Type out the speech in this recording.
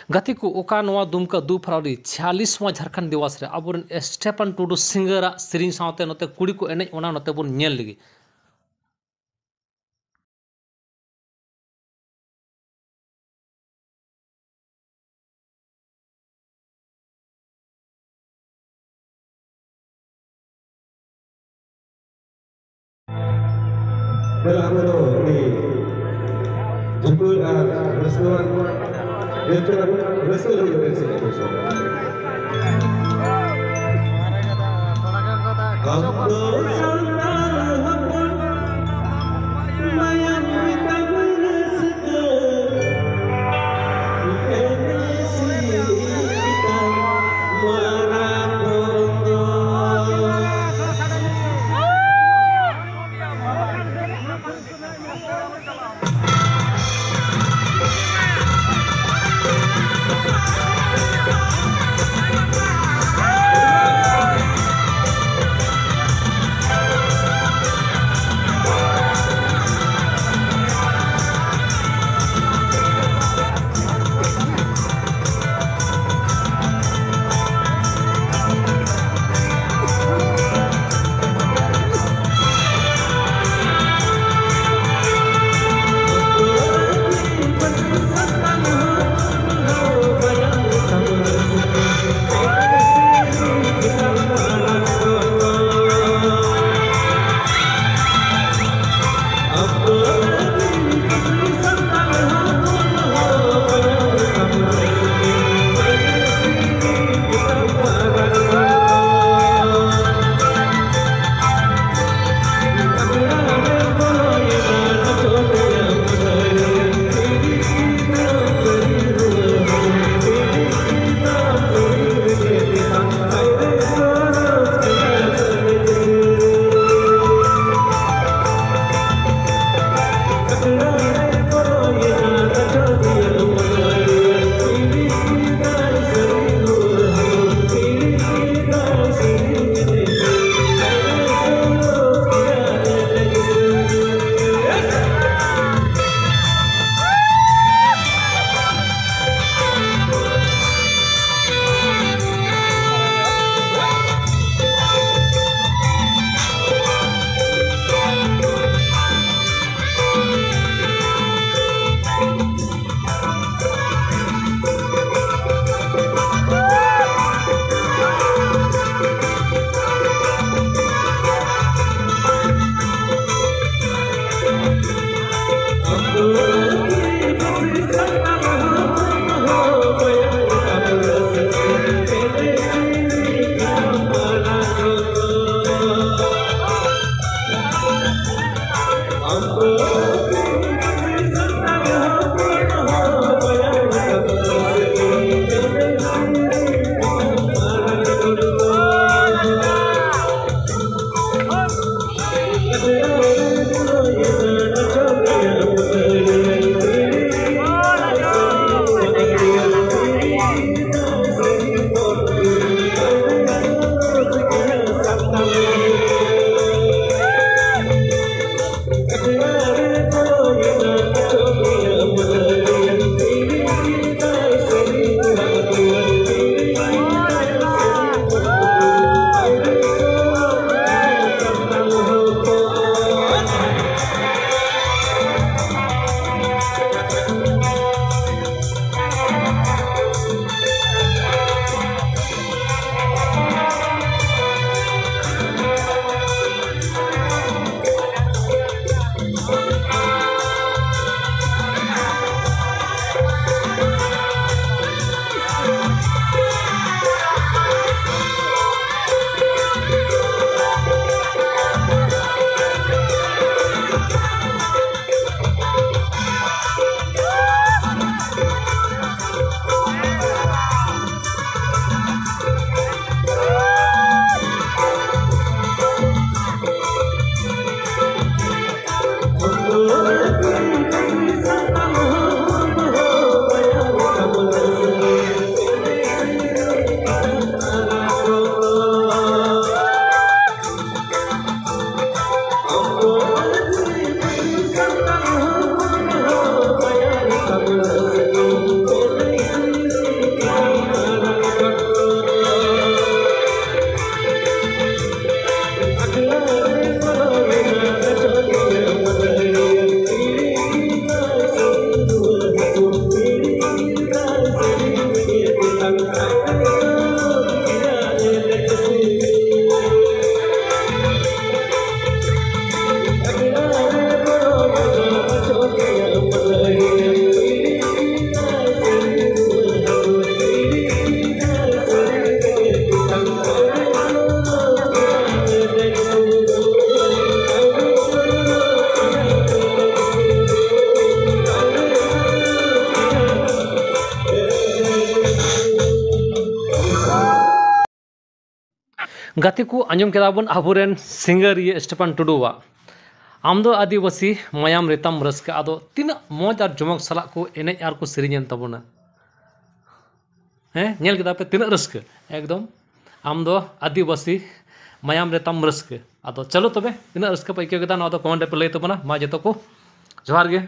गति को ओका नवा दुमका 2 फरवरी 46वां झारखंड दिवस रे अब स्टेफन टुडू सिंगर सेरिंग सावते नोते कुड़ी को एनेज ओना नोते बोन नेल लगी। गाते को आंजम केदा बन आबोरेन सिंगरिया स्टेफन टुडुआ आम दो आदिवासी मायाम रेताम रस्का आदो तीन मौज और जमक सला को एने आर को सेरिंग तबना नेल केदा पे तीन रस्का एकदम आम दो आदिवासी मायाम रेताम रस्का आदो चलो तबे तीन रस्का पे आइकाव केदा ना कमेंट पे लई तबना मा जतो को जोहार गे।